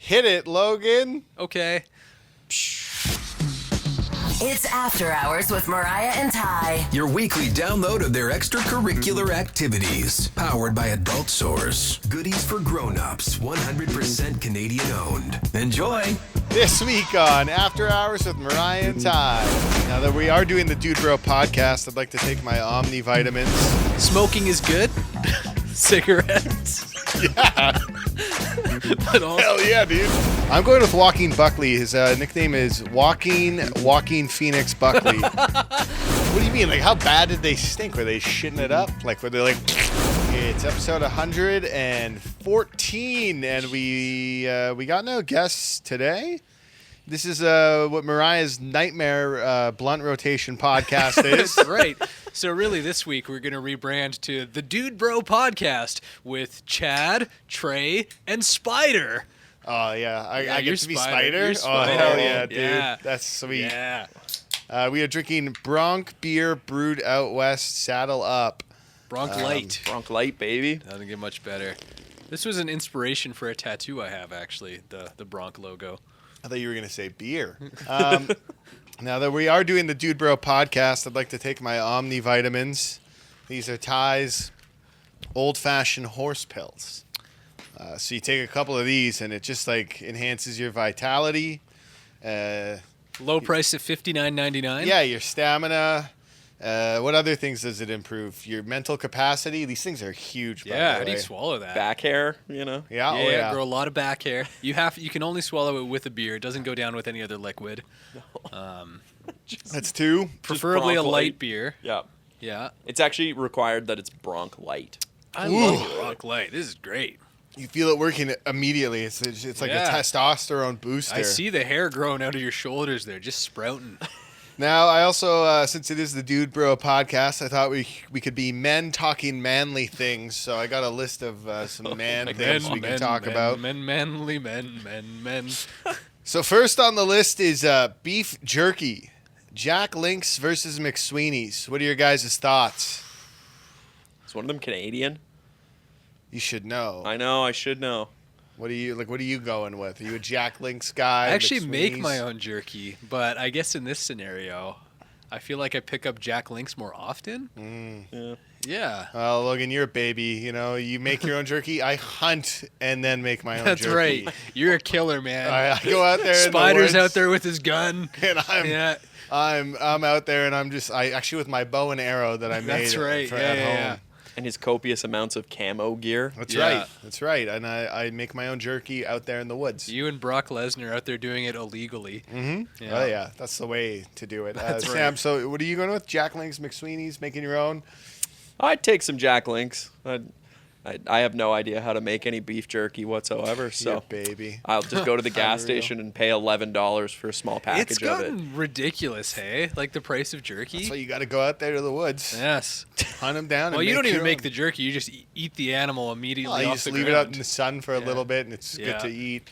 Hit it, Logan. Okay. It's After Hours with Mariah and Ty. Your weekly download of their extracurricular activities. Powered by Adult Source. Goodies for grown-ups. 100% Canadian owned. Enjoy. This week on After Hours with Mariah and Ty. Now that we are doing the Dude Bro podcast, I'd like to take my Omni vitamins. Smoking is good. Cigarettes. Yeah. But also, Hell yeah, dude. I'm going with Joaquin Buckley. His nickname is Walking Phoenix Buckley. What do you mean? Like, how bad did they stink? Were they shitting it up? Like, were they like... It's episode 114, and we got no guests today. This is what Mariah's nightmare blunt rotation podcast is. right. So really this week we're going to rebrand to the Dude Bro podcast with Chad, Trey, and Spyder. Oh, yeah. I you're get to be Spyder. Spyder? You're Oh, Spyder. hell yeah, dude. Yeah. That's sweet. Yeah. We are drinking Bronc beer brewed out west, Saddle Up. Bronc Light. Bronc Light, baby. Doesn't get much better. This was an inspiration for a tattoo I have, actually, the Bronc logo. I thought you were going to say beer. Now that we are doing the Dude Bro podcast, I'd like to take my Omni vitamins. These are Ty's old-fashioned horse pills. So you take a couple of these, and it just like enhances your vitality. Low price at $59.99. Yeah, your stamina. What other things does it improve? Your mental capacity. These things are huge. By Yeah, the how do you way. swallow that? Back hair, you know. Yeah, Yeah, oh yeah. grow a lot of back hair. You can only swallow it with a beer. It doesn't go down with any other liquid. That's two. Preferably a Bronc light Light. beer. Yeah. Yeah. It's actually required that it's Bronc Light. I Ooh. love Bronc Light. This is great. You feel it working immediately. It's like Yeah. a testosterone booster. I see the hair growing out of your shoulders there, just sprouting. Now, I also, since it is the Dude Bro podcast, I thought we could be men talking manly things. So I got a list of some man things we can talk about. Manly men. So first on the list is beef jerky. Jack Link's versus McSweeney's. What are your guys' thoughts? Is one of them Canadian? You should know. I know. I should know. What are you going with? Are you a Jack Link's guy? I actually make McSweeney's? my own jerky, but I guess in this scenario, I feel like I pick up Jack Link's more often. Yeah. Yeah. Oh, Logan, you're a baby. You know, you make your own jerky. I hunt and then make my own That's jerky. right. You're a killer, man. I go out there. In the Spyder's woods, out there with his gun. and Yeah. I'm out there, and I actually with my bow and arrow that I made. That's right. For, Yeah, at yeah, home. yeah. And his copious amounts of camo gear. That's Yeah. right. That's right. And I make my own jerky out there in the woods. You and Brock Lesnar out there doing it illegally. Mm-hmm. Yeah. Oh yeah, that's the way to do it. That's Sam, right. so what are you going with? Jack Link's, McSweeney's, making your own? I'd take some Jack Links. I have no idea how to make any beef jerky whatsoever, You're so a baby. I'll just go to the gas Unreal. station and pay $11 for a small package It's of it. gotten ridiculous, hey? Like the price of jerky. So you got to go out there to the woods, Yes. hunt them down. Well, and you don't even your make own. the jerky. You just eat the animal immediately Oh, you off just the leave ground. it out in the sun for a Yeah. little bit, and it's Yeah. good to eat.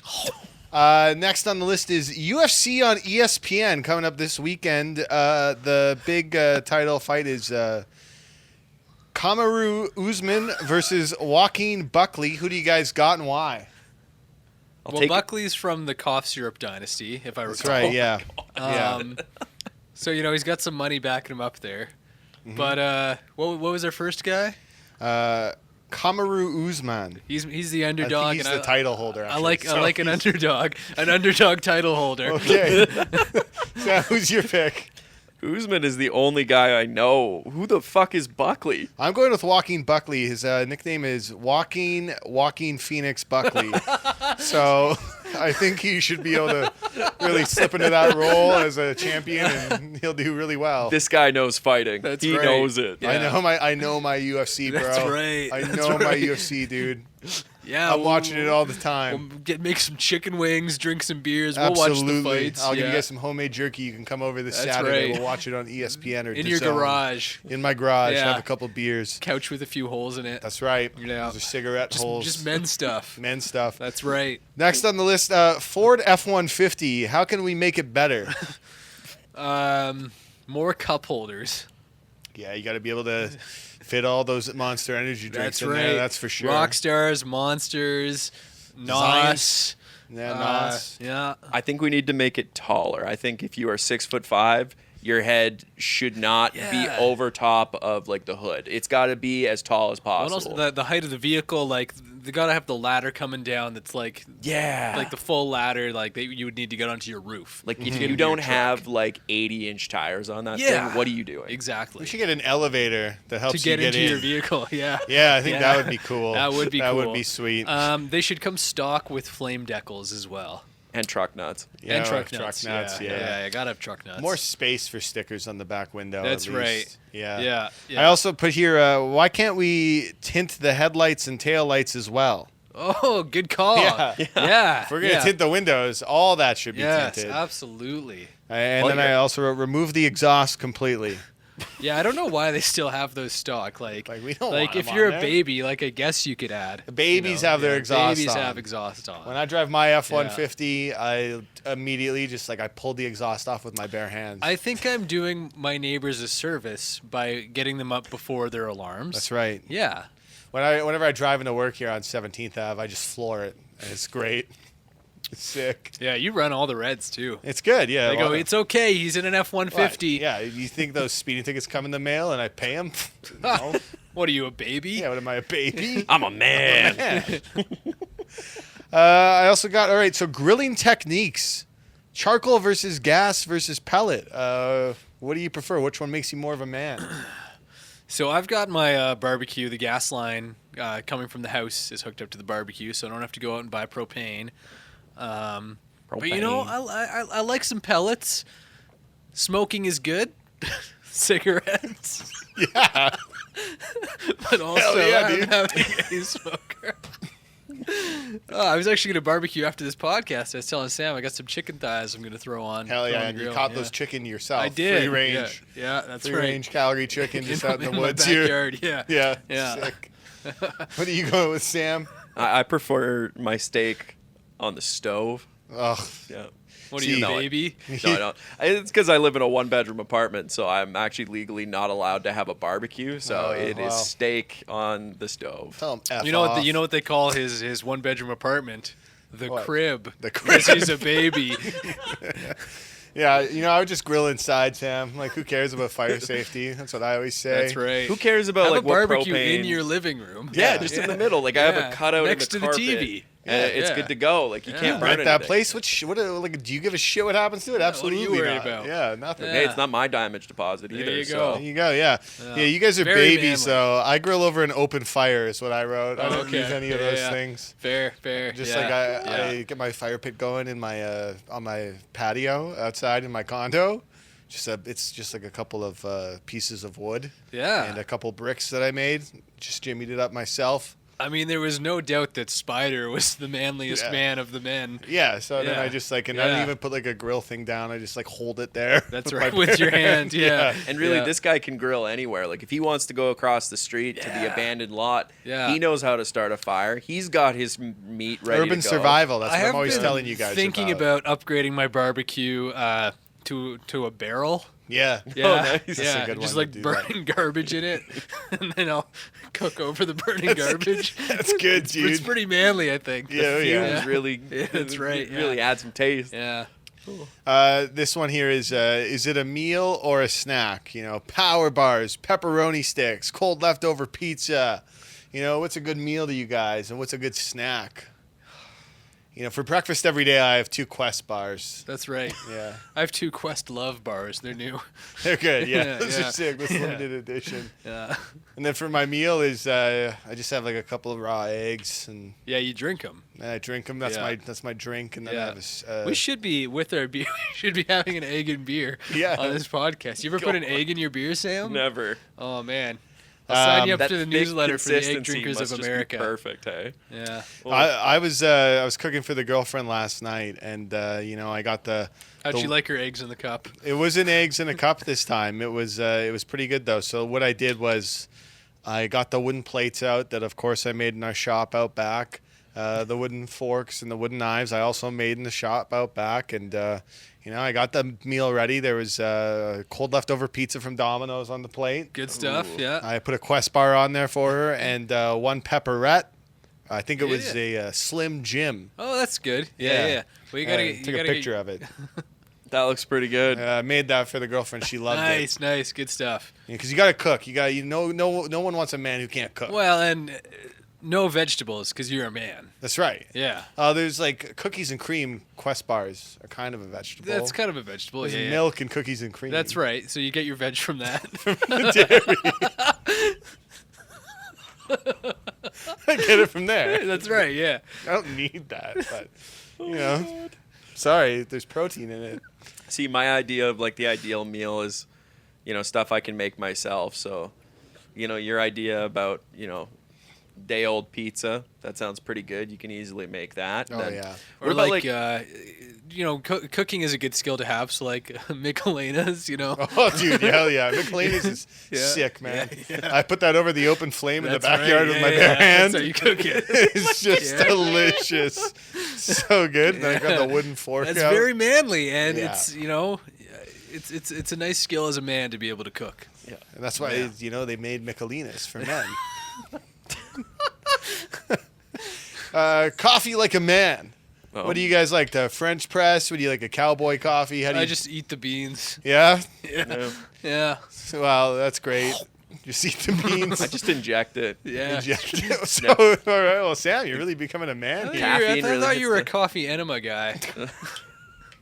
Next on the list is UFC on ESPN coming up this weekend. The big title fight is Kamaru Usman versus Joaquin Buckley. Who do you guys got and why? I'll Well, take Buckley's from the cough syrup dynasty, if I recall. That's right, yeah. So, he's got some money backing him up there. Mm-hmm. But what was our first guy? Kamaru Usman. He's the I underdog. think he's and the title holder. I Actually. like So an he's- underdog title holder. Okay. So who's your pick? Usman is the only guy I know. Who the fuck is Buckley? I'm going with Joaquin Buckley. His nickname is Walking Phoenix Buckley. So I think he should be able to really slip into that role as a champion, and he'll do really well. This guy knows fighting. That's he right. knows it. Yeah. I know my UFC, bro. That's right. I That's know my right. UFC, dude. Yeah, I'm watching it all the time. We'll make some chicken wings, drink some beers. We'll watch the Absolutely. fights. I'll give yeah. you guys some homemade jerky. You can come over this That's Saturday. right. We'll watch it on ESPN or in your DAZN. garage. In my garage. Yeah. Have a couple beers. Couch with a few holes in it. That's right. Yeah. Those are cigarette holes. Just men's stuff. Men's stuff. That's right. Next on the list, Ford F-150. How can we make it better? More cup holders. Yeah, you got to be able to fit all those Monster Energy drinks That's in right. there. That's for sure. Rockstars, Monsters, Zions. Nos. Yeah, nos. Yeah. I think we need to make it taller. I think if you are 6'5", your head should not be Yeah. over top of like the hood. It's got to be as tall as Well, possible. and also the height of the vehicle, like they gotta have the ladder coming down. That's like the full ladder, like you would need to get onto your roof. Like if get you into don't your truck. have like 80-inch tires on that Yeah. thing, what are you doing? Exactly. We should get an elevator that helps to get you get into in. your vehicle. Yeah. Yeah, I think that would be cool. That would be That cool. would be sweet. They should come stock with flame decals as well. And truck nuts. Yeah, and truck truck nuts. nuts, Yeah, you gotta have truck nuts. More space for stickers on the back window. That's at right. least. Yeah. Yeah. I also put here, why can't we tint the headlights and tail lights as well? Oh, good call. Yeah. Yeah. If we're going to tint the windows, all that should be Yes, tinted. absolutely. And Well, then I also wrote, remove the exhaust completely. Yeah, I don't know why they still have those stock. Like we don't want if them you're on a there. baby, like I guess you could add. Babies have their exhaust Babies on. have exhaust on. When I drive my F-150, I immediately just I pull the exhaust off with my bare hands. I think I'm doing my neighbors a service by getting them up before their alarms. That's right. Yeah. Whenever I drive into work here on 17th Ave, I just floor it. And it's great. It's sick. Yeah, you run all the reds too. It's good, yeah. They go, it's okay. He's in an F-150. Yeah, you think those speeding tickets come in the mail and I pay them? No. What are you, a baby? Yeah, what am I, a baby? I'm a man. I also got, all right, so grilling techniques. Charcoal versus gas versus pellet. What do you prefer? Which one makes you more of a man? So I've got my barbecue. The gas line coming from the house is hooked up to the barbecue, so I don't have to go out and buy propane. But you know, I like some pellets. Smoking is good. Cigarettes. Yeah. But also, yeah, I'm dude. having a smoker. I was actually going to barbecue after this podcast. I was telling Sam I got some chicken thighs I'm going to throw on. Hell throw yeah, on the and you grill. caught those chicken yourself. I did. Free range. Yeah, that's Free right. range Calgary chicken just out in the my woods here. backyard. Yeah. Yeah. Yeah. Sick. What are you going with, Sam? I prefer my steak on the stove. Ugh. Yeah. What are you, No, baby? No, I don't. It's because I live in a one-bedroom apartment, so I'm actually legally not allowed to have a barbecue. So it is wow. steak on the stove. Tell him F You know what? off. You know what they call his one bedroom apartment? The What? crib. The Because crib. he's a baby. Yeah, I would just grill inside, Sam. Like, who cares about fire safety? That's what I always say. That's right. Who cares about Have like a what barbecue propane? in your living room. Yeah, just in the middle. Like I have Yeah, a cutout next in the to the carpet, TV. and it's Yeah. good to go. Like you Yeah. can't burn Rent that anything. place? What do you give a shit what happens to it? what are you Absolutely worried not. about? Yeah, nothing. Yeah. Hey, it's not my damage deposit There either. you so. go. There you go, yeah. Yeah, you guys are Very babies, manly. so I grill over an open fire is what I wrote. I don't Okay. use any of Yeah, those yeah. things. Fair. Just yeah. like yeah. I get my fire pit going in my on my patio outside in my condo. It's just like a couple of pieces of wood Yeah. and a couple bricks that I made. Just jimmied it up myself. I mean, there was no doubt that Spyder was the manliest Yeah. man of the men. Yeah, so then Yeah. I just and I don't Yeah. even put like a grill thing down. I just hold it there. That's my right, with your bare hand, yeah. And really, Yeah. this guy can grill anywhere. Like if he wants to go across the street to the Yeah. abandoned lot, Yeah. he knows how to start a fire. He's got his meat ready Urban to go. survival. That's I what have I'm always been telling you guys thinking about upgrading my barbecue to a barrel. Yeah. Yeah, nice. That's a yeah, good just one like to do that. burning garbage in it, and then I'll cook over the burning garbage. That's good, dude. It's pretty manly, I think. Yeah, Fumes yeah. really, Yeah, that's right, really yeah. add some taste. Yeah. This one here is it a meal or a snack? Power bars, pepperoni sticks, cold leftover pizza. What's a good meal to you guys, and what's a good snack? For breakfast every day, I have 2 QuestBars. That's right. Yeah, I have 2 Quest Love bars. They're new. they're good. Yeah, Yeah, those yeah. are sick. This limited edition. Yeah. And then for my meal is I just have like a couple of raw eggs, and Yeah, you drink them. I drink them. That's Yeah. my drink, and then I Yeah. have a We should be with our beer. We should be having an egg and beer Yeah. on this podcast. You ever put an egg in your beer, Sam? Never. Oh man. I'll sign you up That to the thick newsletter for the Egg consistency Drinkers must of just be America. perfect, hey. Yeah. I was cooking for the girlfriend last night, and I got How'd the- you like her eggs in the cup? It wasn't eggs in a cup this time. It was pretty good though. So what I did was I got the wooden plates out that of course I made in our shop out back. The wooden forks and the wooden knives I also made in the shop out back, and I got the meal ready. There was cold leftover pizza from Domino's on the plate. Good stuff. Yeah. I put a Quest bar on there for her and 1 pepperette I think it was a Slim Jim. Oh, that's good. Yeah. Well, you gotta took a picture of it. That looks pretty good. I made that for the girlfriend. She loved it. Nice, good stuff. Because you got to cook. No one wants a man who can't cook. Well, and no vegetables because you're a man. That's right. Yeah. There's like cookies and cream. QuestBars are kind of a vegetable. That's kind of a vegetable. There's Yeah. milk and cookies and cream. That's right. So you get your veg from that. I get it from there. That's right. Yeah. I don't need that, but sorry, there's protein in it. See, my idea of like the ideal meal is, stuff I can make myself. So, your idea about, day-old pizza, that sounds pretty good. You can easily make that. Oh, yeah. Or What about cooking is a good skill to have. So like Michelena's, Oh, dude, hell yeah. Michelena's is sick, man. I put that over the open flame in the backyard with my bare hands. That's how you cook it. It's just delicious. So good. And then I got the wooden fork That's out. very manly, and it's it's a nice skill as a man to be able to cook. Yeah. And that's why, they made Michelena's for men. Coffee like a man. Oh. What do you guys like? The French press? Would you like a cowboy coffee? How do you I just eat the beans. Yeah? Yeah. Well, that's great. Just eat the beans. I just inject it. Yeah. So, all right. Well, Sam, you're really becoming a man here. Caffeine I really thought hits you were a the- coffee enema guy.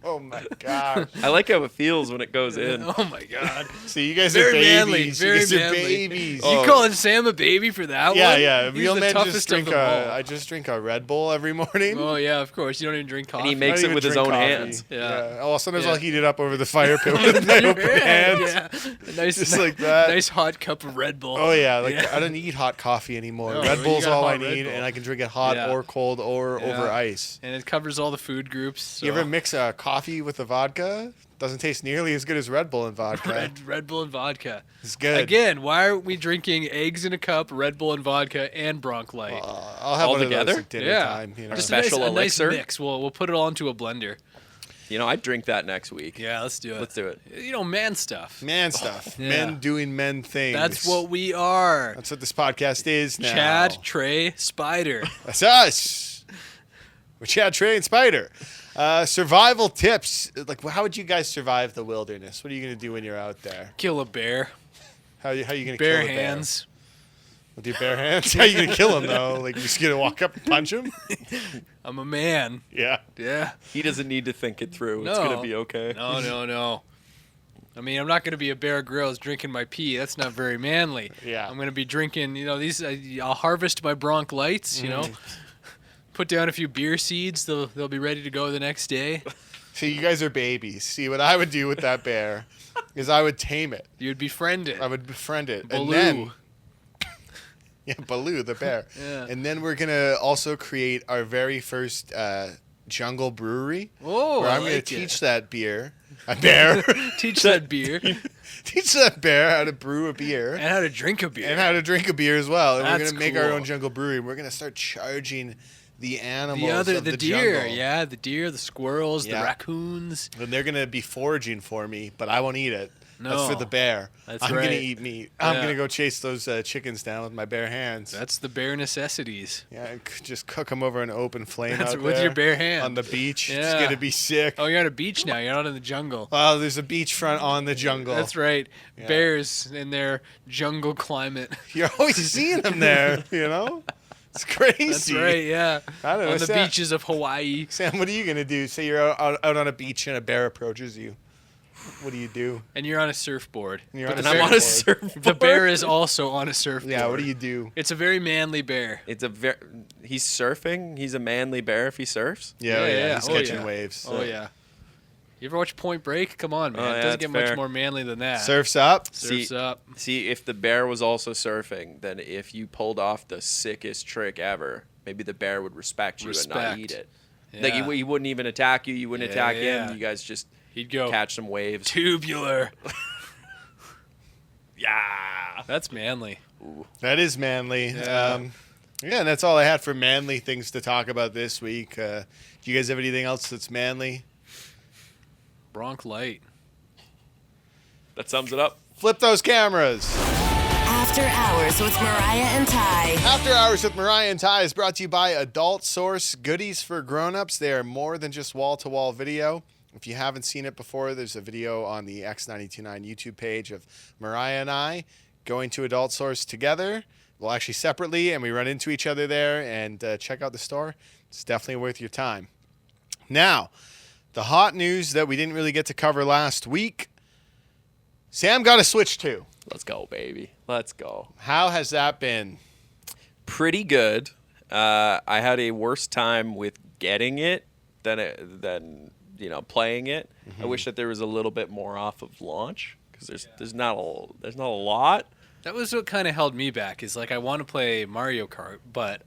Oh, my gosh. I like how it feels when it goes in. Oh my god. See, you guys Very are babies. manly. You Very guys are manly. babies. You calling Sam a baby for that Yeah, one? yeah. He's Real the men toughest just drink of them all. I just drink a Red Bull every morning. Oh yeah, of course. You don't even drink coffee. And he I makes don't it even with his drink own coffee. hands. Yeah. Oh, well, sometimes Yeah. I'll heat it up over the fire pit with my open hands. Yeah. A nice, Just like that. Nice hot cup of Red Bull. Oh yeah, I don't need hot coffee anymore. No, Red you Bull's got all I hot Red need, Bull. and I can drink it hot Yeah. or cold or Yeah. over ice. And it covers all the food groups. So. You ever mix a coffee with a vodka? Doesn't taste nearly as good as Red Bull and vodka. Red Bull and vodka. It's good. Again, why aren't we drinking eggs in a cup, Red Bull and vodka, and Bronc Light? I'll have All one of those together? at dinner Yeah. time. Just Special a nice elixir? mix. We'll put it all into a blender. I'd drink that next week. Yeah, let's do it. Let's do it. Man stuff. Man stuff. Yeah. Men doing men things. That's what we are. That's what this podcast is now. Chad, Trey, Spyder. That's us. We're Chad, Trey, and Spyder. Survival tips. Like, how would you guys survive the wilderness? What are you going to do when you're out there? Kill a bear. How are you going to Bare kill a bear? hands. With your bare hands? How are you going to kill him, though? Like, you're just going to walk up and punch him? I'm a man. Yeah. Yeah. He doesn't need to think it through. It's No. going to be okay. No. I mean, I'm not going to be a Bear Grylls drinking my pee. That's not very manly. Yeah. I'm going to be drinking, these. I'll harvest my Bronc Lights, Put down a few beer seeds. They'll be ready to go the next day. See, you guys are babies. See, what I would do with that bear is I would tame it. You'd befriend it. I would befriend it. Baloo. And then... Yeah, Baloo, the bear. Yeah. And then we're going to also create our very first jungle brewery. Oh, where I'm I going like to it. teach that beer... A bear. Teach that beer Teach that bear how to brew a beer. and how to drink a beer. And how to drink a beer as well. And we're That's going to make our cool. own jungle brewery. We're going to start charging the animals of the the deer, jungle. yeah, the deer, the squirrels, Yeah. the raccoons. And they're going to be foraging for me, but I won't eat it. That's No. for the bear. That's I'm going right. to eat meat. I'm Yeah. going to go chase those chickens down with my bare hands. That's the bare necessities. Yeah, and just cook them over an open flame That's out with there your bare hand. on the beach. It's Yeah. going to be sick. Oh, you're on a beach now. You're not in the jungle. Well, there's a beachfront on the jungle. That's right. Yeah. Bears in their jungle climate. You're always seeing them there, It's crazy. That's right, yeah. I don't know, On the Sam. beaches of Hawaii. Sam, what are you going to do? Say you're out on a beach and a bear approaches you. What do you do? And you're on a surfboard. You're But on the a And I'm bear- on a surfboard. surfboard. The bear is also on a surfboard. Yeah, what do you do? It's a very manly bear. It's he's surfing. He's a manly bear if he surfs. Yeah, he's Oh, catching yeah. waves. Oh, yeah. You ever watch Point Break? Come on, man. Oh, It yeah, doesn't that's get much fair. more manly than that. Surf's up. Surf's See- up. See, if the bear was also surfing, then if you pulled off the sickest trick ever, maybe the bear would respect you and not Respect. eat it. Yeah. Like he wouldn't even attack you. You wouldn't attack Yeah. him. You guys just He'd go catch some waves. tubular. Yeah. That's manly. That is manly. Yeah. And that's all I had for manly things to talk about this week. Do you guys have anything else that's manly? Bronc Light. That sums it up. Flip those cameras. After Hours with Mariah and Ty. After Hours with Mariah and Ty is brought to you by Adult Source Goodies for Grown-Ups. They are more than just wall-to-wall video. If you haven't seen it before, there's a video on the X929 YouTube page of Mariah and I going to Adult Source together. Well, actually separately, and we run into each other there, and check out the store. It's definitely worth your time. Now, the hot news that we didn't really get to cover last week. Sam got a Switch 2. Let's go, baby. Let's go. How has that been? Pretty good. I had a worse time with getting it than playing it. I wish that there was a little bit more off of launch because there's not a lot. That was what kind of held me back. Is like I want to play Mario Kart, but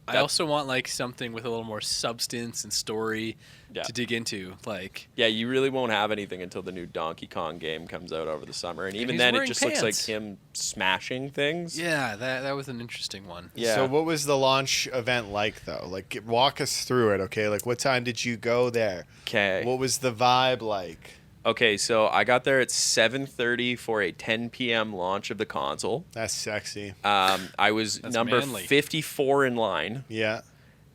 I also want like something with a little more substance and story to dig into. Like, yeah, you really won't have anything until the new Donkey Kong game comes out over the summer, and even then, it just looks like him smashing things. Yeah, that was an interesting one. Yeah. So what was the launch event like, though? Like, walk us through it, okay? Like, what time did you go there? Okay. What was the vibe like? Okay, so I got there at 7:30 for a 10 p.m. launch of the console. That's sexy. I was number manly. 54 in line, Yeah.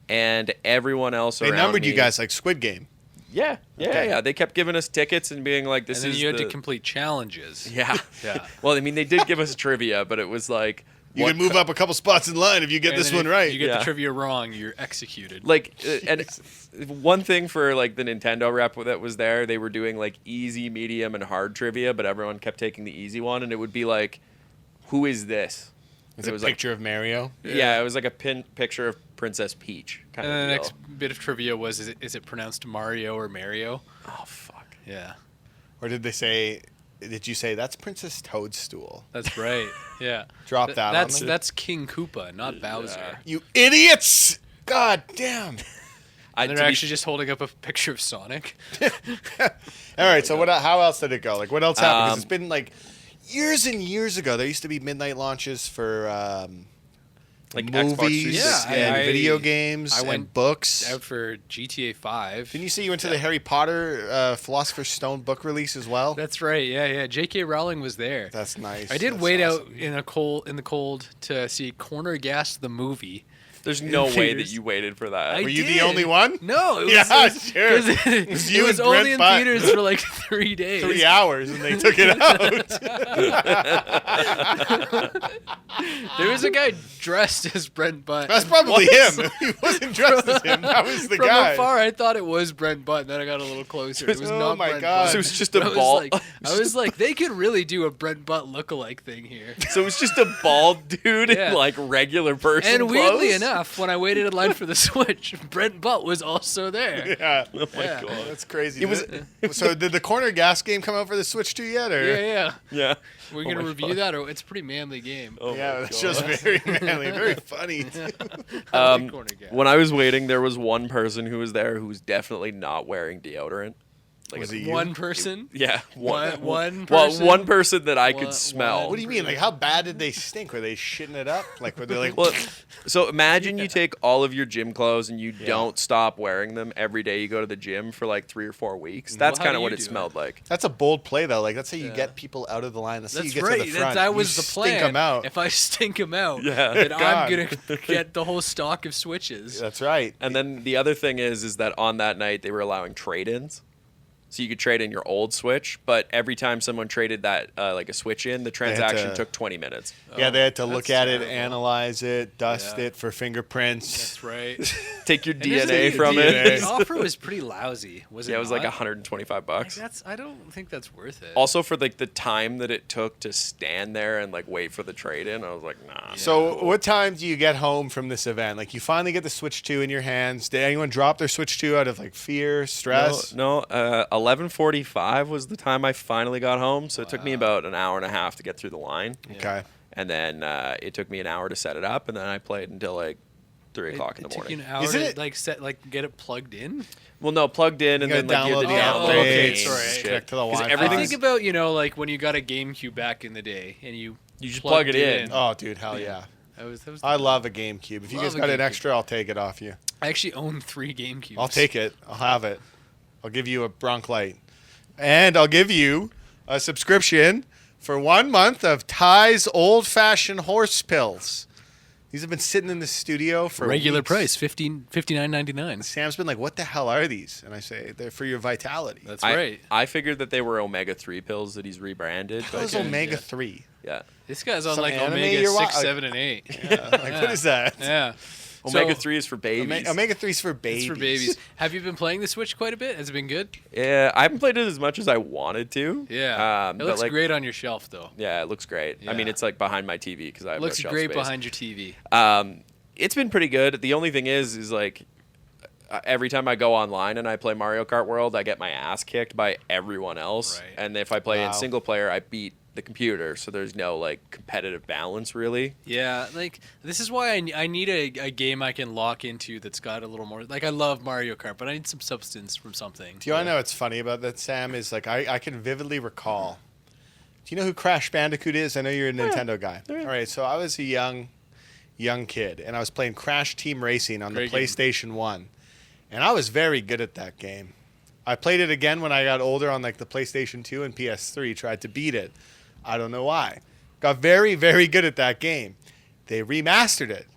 and everyone else They around numbered you me- guys like Squid Game. Yeah. Okay. They kept giving us tickets and being like, "This And then is you had the-" to complete challenges. Yeah. Yeah. Well, I mean, they did give us trivia, but it was like You can move up a couple spots in line if you get And this then one if right. You get Yeah. the trivia wrong, you're executed. like and one thing for like the Nintendo rep that was there, they were doing like easy, medium, and hard trivia, but everyone kept taking the easy one, and it would be like, "Who is this?" It's it a was picture of Mario. Yeah, it was like a picture of Princess Peach. Kind And of then the deal. next bit of trivia was, is it pronounced Mario or Mario? Oh fuck. Yeah, Or did you say, that's Princess Toadstool? that's right. Yeah. Drop that on them. That's King Koopa, not Bowser. You idiots! God damn. I, And to they're be- actually just holding up a picture of Sonic. All right, so how else did it go? Like, what else happened? Because Um, it's been like years and years ago. There used to be midnight launches for Like Xbox movies 360. and I- video games I and went books. Out for GTA 5. Didn't you say you went to the Harry Potter Philosopher's Stone book release as well? That's right. Yeah. J.K. Rowling was there. That's nice. I did That's wait awesome. out in the cold to see Corner Gas the movie. There's no way that theaters. you waited for that. I Were you the did. only one? No, it was, Yeah, it was, sure. It was, It was you it was and only Brent in Butt. theaters for like 3 days. 3 hours and they took it out. There was a guy dressed as Brent Butt. That's probably him. He wasn't dressed as him. That was the From guy. afar, I thought it was Brent Butt, and then I got a little closer. It was Oh not my Brent God. Butt. So it was just a I was bald. like- I was like, they could really do a Brent Butt lookalike thing here. So it was just a bald dude Yeah. in like regular person And weirdly clothes? enough, when I waited in line for the Switch, Brent Butt was also there. Yeah. Oh my Yeah. god. That's crazy. It was- So did the Corner Gas game come out for the Switch 2 yet? Or? Yeah. Yeah. We're Oh gonna my review God. that, or it's a pretty manly game. Oh Yeah, my that's God. just very manly, very funny. I like Corner Gas. When I was waiting, there was one person who was there who was definitely not wearing deodorant. Like Was a- it you? One person. Yeah, One Well, person? one person that I One- could smell. What do you mean? Like, how bad did they stink? Were they shitting it up? Like, were they like? Well, so imagine you take all of your gym clothes and you don't stop wearing them every day you go to the gym for like 3 or 4 weeks. That's how kind do of what you it do it? smelled like. That's a bold play, though. Like, that's how you Yeah. get people out of the line. That's how you That's get right. to the front. That was you the plan. Stink them out. If I stink them out, Yeah. then God. I'm gonna get the whole stock of Switches. That's right. And then the other thing is that on that night they were allowing trade-ins. So you could trade in your old Switch, but every time someone traded that like a Switch in, the transaction to- took 20 minutes. Yeah, they had to look that's at it, terrible. analyze it, dust Yeah. it for fingerprints. That's right. Take your And isn't DNA it- from DNA. it. The offer was pretty lousy. Was it? Yeah, it was like not? 125 Like, bucks. I don't think that's worth it. Also for like the time that it took to stand there and like wait for the trade-in, I was like, nah. So, what time do you get home from this event? Like, you finally get the Switch 2 in your hands. Did anyone drop their Switch 2 out of like fear, stress? No, 11:45 was the time I finally got home. So it took me about an hour and a half to get through the line. Okay. And then it took me an hour to set it up, and then I played until like 3 It- o'clock in it the took you morning. an hour Isn't to it- get it plugged in. Well, no, plugged in, and You then gotta like you download had to the download upgrades, games right. and shit. Connect to the 'Cause Wi-Fi. I everything's think about like when you got a GameCube back in the day, and you just plugged plug it in. Oh, dude, hell yeah. That was I love a GameCube. If you Love guys a got an GameCube. extra, I'll take it off you. I actually own 3 GameCubes. I'll take it. I'll have it. I'll give you a Bronc Light. And I'll give you a subscription for 1 month of Ty's old-fashioned horse pills. These have been sitting in the studio for Regular weeks. price, $59.99. Sam's been like, what the hell are these? And I say, they're for your vitality. That's right. I figured that they were omega-3 pills that he's rebranded. That was omega-3. Yeah. This guy's on Some like anime omega you're 6, wa- 7, and 8. Yeah, like, what is that? Yeah. Omega-3 is for babies. Omega-3 is for babies. It's for babies. Have you been playing the Switch quite a bit? Has it been good? Yeah, I haven't played it as much as I wanted to. Yeah. It but looks like, great on your shelf, though. Yeah, it looks great. I mean, Yeah. it's like behind my TV because I have Looks no shelf great space. behind your TV. It's been pretty good. The only thing is like every time I go online and I play Mario Kart World, I get my ass kicked by everyone else. Right. And if I play Wow. in single player, I beat the computer. So there's no like competitive balance really. Yeah, like this is why I need a game I can lock into that's got a little more. Like I love Mario Kart, but I need some substance from something. Do you want to know what's funny about that, Sam? Is like I can vividly recall. Do you know who Crash Bandicoot is? I know you're a Nintendo guy. All right, so I was a young kid, and I was playing Crash Team Racing on Great the game. PlayStation 1. And I was very good at that game. I played it again when I got older on like the PlayStation 2 and PS3, tried to beat it. I don't know why. Got very, very good at that game. They remastered it,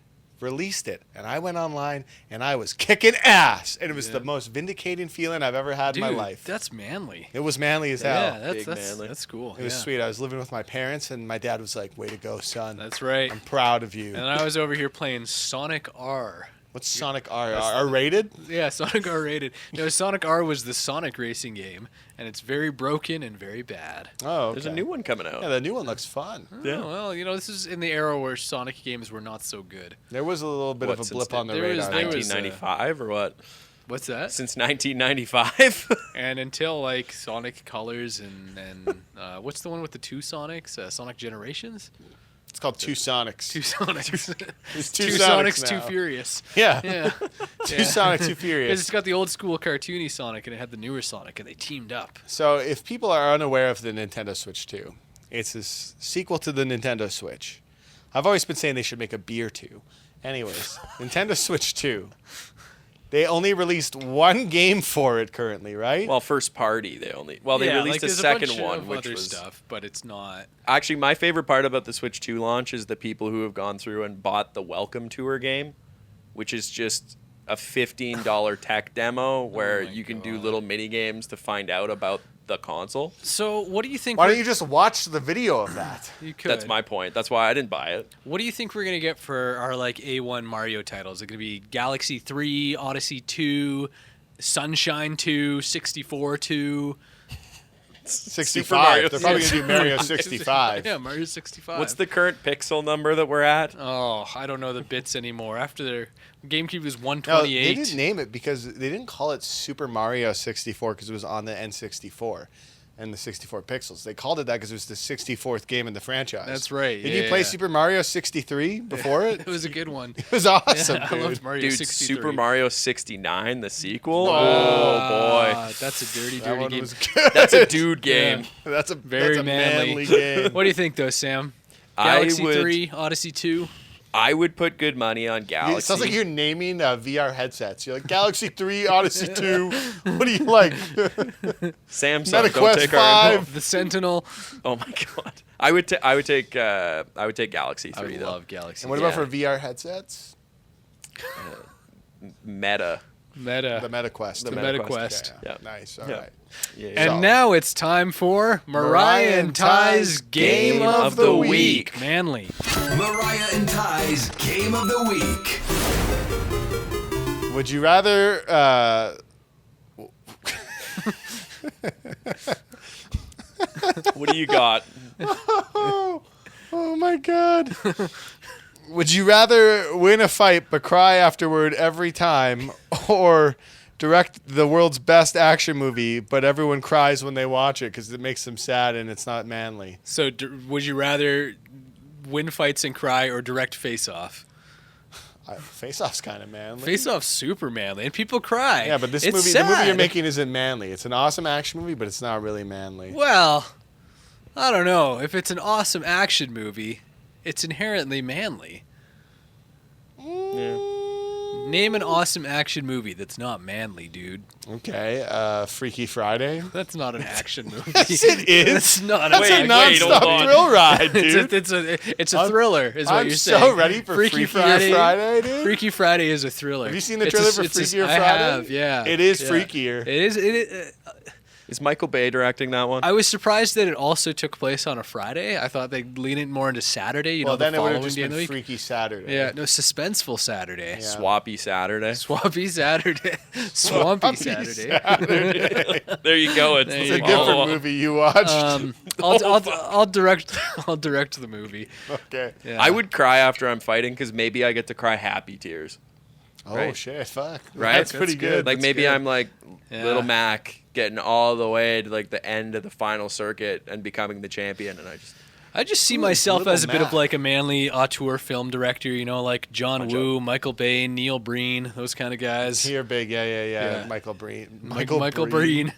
released it, and I went online and I was kicking ass. And it was the most vindicating feeling I've ever had Dude, in my life. that's manly. It was manly as hell. Yeah, Big that's manly. that's cool. It was yeah. sweet. I was living with my parents, and my dad was like, "Way to go, son. That's right. I'm proud of you." And I was over here playing Sonic R. What's Sonic R? R-rated? Yeah, Sonic R rated. Sonic R was the Sonic racing game, and it's very broken and very bad. Oh, okay. There's a new one coming out. Yeah, the new one looks fun. Yeah. Oh, well, this is in the era where Sonic games were not so good. There was a little bit What, of a since blip on the there radar. was- there was- 1995 or what? What's that? Since 1995. And until like Sonic Colors and what's the one with the two Sonics? Sonic Generations? It's called Two Sonics. Two Sonics. There's Two Sonics Sonics, Too now. Furious. Yeah. Yeah. Two Sonic, Too Because Furious. it's got the old school cartoony Sonic and it had the newer Sonic and they teamed up. So if people are unaware of the Nintendo Switch 2, it's a sequel to the Nintendo Switch. I've always been saying they should make a beer 2. Anyways, Nintendo Switch 2. They only released one game for it currently, right? Well, first party they only. Well, they Yeah, released like, a there's second bunch one, of which other was stuff, but it's not. actually my favorite part about the Switch 2 launch is the people who have gone through and bought the Welcome Tour game, which is just a $15 tech demo where my you can do God. little mini games to find out about the console. So what do you think? Why don't we're- you just watch the video of that? You could. That's my point. That's why I didn't buy it. What do you think we're gonna get for our like A1 Mario titles? Is it gonna be Galaxy 3, Odyssey 2, Sunshine 2, 64 2? 65. Mario They're probably going to do Mario 65. 65. Yeah, Mario 65. What's the current pixel number that we're at? Oh, I don't know the bits anymore. After their GameCube was No, 128. they didn't name it because they didn't call it Super Mario 64 because it was on the N64 and the 64 pixels. They called it that because it was the 64th game in the franchise. That's right, Did yeah, you play yeah. Super Mario 63 before it? It was a good one. It was awesome, Yeah, I dude. loved Mario Dude, 63. Super Mario 69, the sequel? Ah, Oh, boy. That's a dirty, That dirty one game. was good. That's a dude game. That's a Very that's a manly. game. What do you think, though, Sam? I Galaxy would- 3, Odyssey 2. I would put good money on Galaxy. It sounds like you're naming VR headsets. You're like Galaxy 3, Odyssey 2. What do you like? Samsung, Meta don't Quest take our info. 5. The Sentinel. Oh my god. I would take Galaxy 3 I though. love Galaxy. And what Yeah. about for VR headsets? Meta. Meta. The Meta Quest. The The Meta Meta Quest. Quest. Yeah. Nice. All Yeah. right. Yeah, And So- now it's time for Mariah and Ty's Game of the Week. Manly. Mariah and Ty's Game of the Week. Would you rather? What do you got? Oh my God. Would you rather win a fight but cry afterward every time, or direct the world's best action movie but everyone cries when they watch it because it makes them sad and it's not manly? So, would you rather win fights and cry or direct Face Off? Face Off's kind of manly. Face Off's super manly, and people cry. Yeah, but this It's movie, the movie you're sad. making isn't manly. It's an awesome action movie, but it's not really manly. Well, I don't know. If it's an awesome action movie, it's inherently manly. Yeah. Name an awesome action movie that's not manly, dude. Okay, Freaky Friday. That's not an action movie. Yes, it is. That's not That's an a action non-stop hold on. thrill ride, dude. It's a thriller, is what I'm you're so saying. ready for Freaky Friday, dude. Freaky Friday is a thriller. Have you seen the trailer for Freakier Friday? I have, yeah. It is yeah. freakier. It is. Is Michael Bay directing that one? I was surprised that it also took place on a Friday. I thought they'd lean it more into Saturday. Well, then the it would have following just day of been the week. Freaky Saturday. Yeah, no, suspenseful Saturday. Yeah. Swappy Saturday. Swampy Saturday. Swampy Saturday. There you go. There It's you a go. different movie you watched. I'll direct the movie. Okay. Yeah. I would cry after I'm fighting because maybe I get to cry happy tears. Oh Right. shit! Fuck. Right? That's pretty That's good. good. Like That's maybe good. I'm like Yeah. Little Mac getting all the way to like the end of the final circuit and becoming the champion, and I just see myself Little as a bit of Mac. like a manly auteur film director, like John Woo, Michael Bay, Neil Breen, those kind of guys. Here, big, yeah. Yeah. Michael Breen. Michael Breen.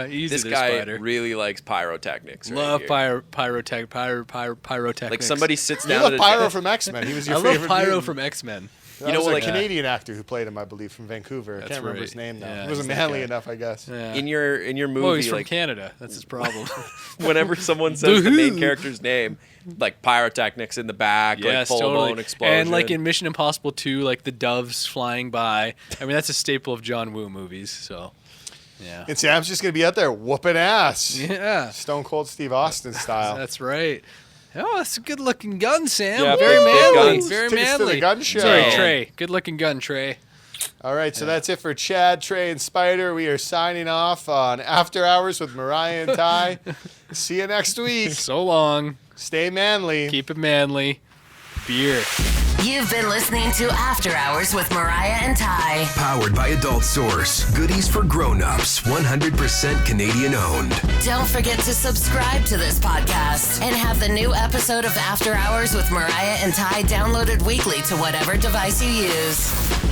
Easy this there, guy Spyder. really likes pyrotechnics. right Love here. pyrotechnics. Like somebody sits You down. love at a- Pyro from X-Men. He was your I favorite love Pyro mutant. from X-Men. That You know, was a like- Canadian actor who played him, I believe, from Vancouver. I That's can't remember right. his name now. Yeah, He wasn't he's that manly guy. enough, I guess. Yeah. in your movie, Oh, he's from like Canada. That's his problem. whenever someone says the main Boo-hoo. character's name, like pyrotechnics in the back, like Yes, full totally. blown explosion, And like in Mission Impossible 2, like the doves flying by. I mean, that's a staple of John Woo movies. So, yeah. And Sam's just going to be out there whooping ass. Yeah. Stone Cold Steve Austin style. That's right. Oh, that's a good-looking gun, Sam. Yeah, Very big manly. guns. Very Tickets to the manly. gun show. Sorry, Yeah. Trey. Good-looking gun, Trey. All right, so that's it for Chad, Trey, and Spyder. We are signing off on After Hours with Mariah and Ty. See you next week. So long. Stay manly. Keep it manly. Beer. You've been listening to After Hours with Mariah and Ty. Powered by Adult Source. Goodies for grown-ups. 100% Canadian owned. Don't forget to subscribe to this podcast and have the new episode of After Hours with Mariah and Ty downloaded weekly to whatever device you use.